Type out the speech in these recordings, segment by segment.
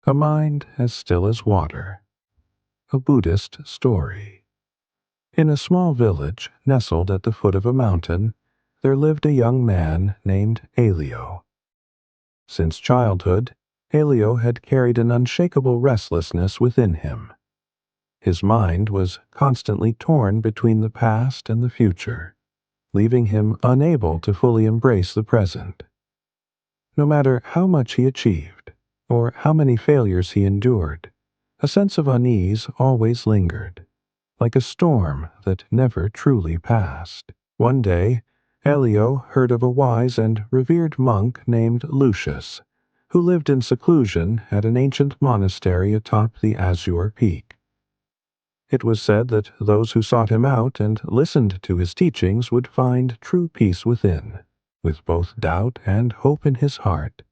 A mind as still as water. A Buddhist story. In a small village nestled at the foot of a mountain, there lived a young man named Elio. Since childhood, Elio had carried an unshakable restlessness within him. His mind was constantly torn between the past and the future, leaving him unable to fully embrace the present. No matter how much he achieved, or how many failures he endured, a sense of unease always lingered, like a storm that never truly passed. One day, Elio heard of a wise and revered monk named Lucius, who lived in seclusion at an ancient monastery atop the Azure Peak. It was said that those who sought him out and listened to his teachings would find true peace within. With both doubt and hope in his heart,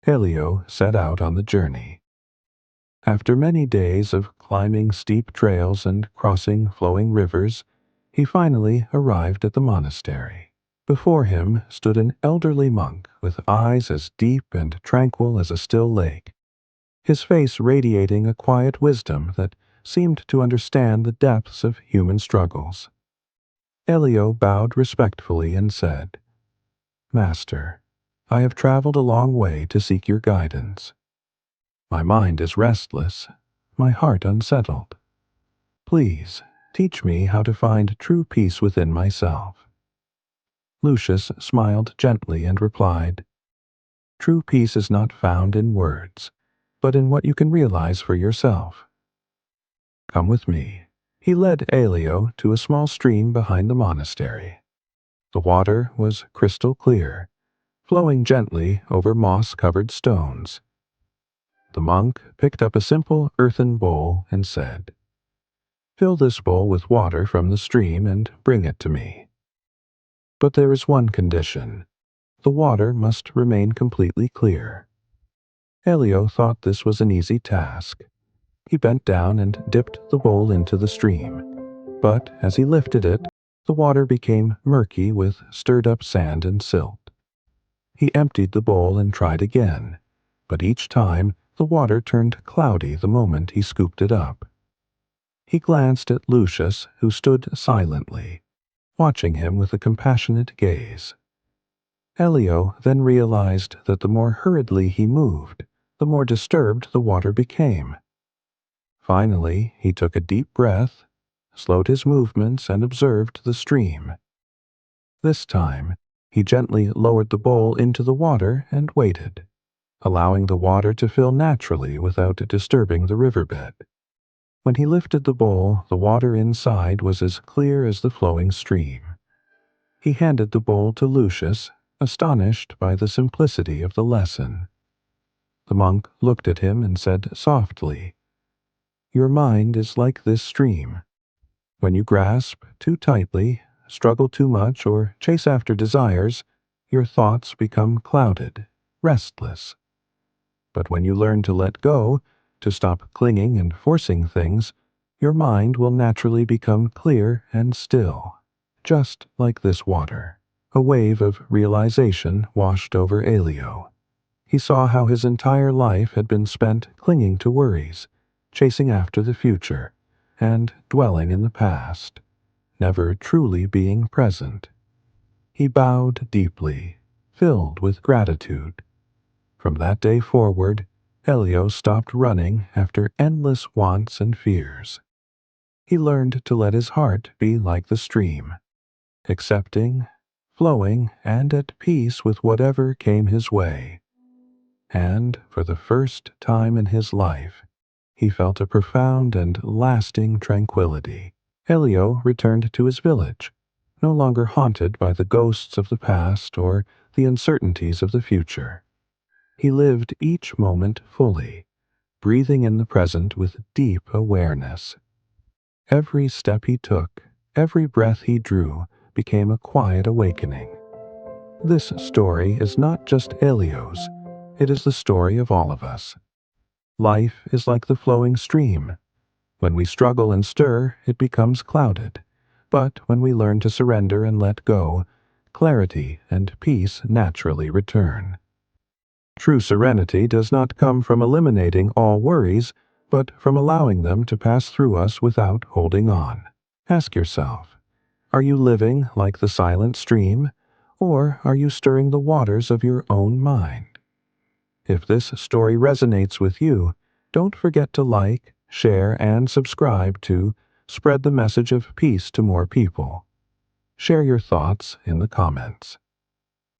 Elio set out on the journey. After many days of climbing steep trails and crossing flowing rivers, he finally arrived at the monastery. Before him stood an elderly monk with eyes as deep and tranquil as a still lake, his face radiating a quiet wisdom that seemed to understand the depths of human struggles. Elio bowed respectfully and said, "Master, I have traveled a long way to seek your guidance. My mind is restless, my heart unsettled. Please, teach me how to find true peace within myself." Lucius smiled gently and replied, "True peace is not found in words, but in what you can realize for yourself. Come with me." He led Elio to a small stream behind the monastery. The water was crystal clear, flowing gently over moss-covered stones. The monk picked up a simple earthen bowl and said, "Fill this bowl with water from the stream and bring it to me. But there is one condition. The water must remain completely clear." Elio thought this was an easy task. He bent down and dipped the bowl into the stream. But as he lifted it, the water became murky with stirred-up sand and silt. He emptied the bowl and tried again, but each time the water turned cloudy the moment he scooped it up. He glanced at Lucius, who stood silently, watching him with a compassionate gaze. Elio then realized that the more hurriedly he moved, the more disturbed the water became. Finally, he took a deep breath, slowed his movements, and observed the stream. This time, he gently lowered the bowl into the water and waited, allowing the water to fill naturally without disturbing the riverbed. When he lifted the bowl, the water inside was as clear as the flowing stream. He handed the bowl to Lucius, astonished by the simplicity of the lesson. The monk looked at him and said softly, "Your mind is like this stream. When you grasp too tightly, struggle too much, or chase after desires, your thoughts become clouded, restless. But when you learn to let go, to stop clinging and forcing things, your mind will naturally become clear and still, just like this water." A wave of realization washed over Elio. He saw how his entire life had been spent clinging to worries, chasing after the future, and dwelling in the past, never truly being present. He bowed deeply, filled with gratitude. From that day forward, Elio stopped running after endless wants and fears. He learned to let his heart be like the stream, accepting, flowing, and at peace with whatever came his way. And for the first time in his life, he felt a profound and lasting tranquility. Elio returned to his village, no longer haunted by the ghosts of the past or the uncertainties of the future. He lived each moment fully, breathing in the present with deep awareness. Every step he took, every breath he drew, became a quiet awakening. This story is not just Elio's, it is the story of all of us. Life is like the flowing stream. When we struggle and stir, it becomes clouded. But when we learn to surrender and let go, clarity and peace naturally return. True serenity does not come from eliminating all worries, but from allowing them to pass through us without holding on. Ask yourself, are you living like the silent stream, or are you stirring the waters of your own mind? If this story resonates with you, don't forget to like, share, and subscribe to spread the message of peace to more people. Share your thoughts in the comments.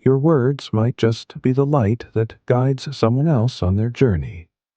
Your words might just be the light that guides someone else on their journey.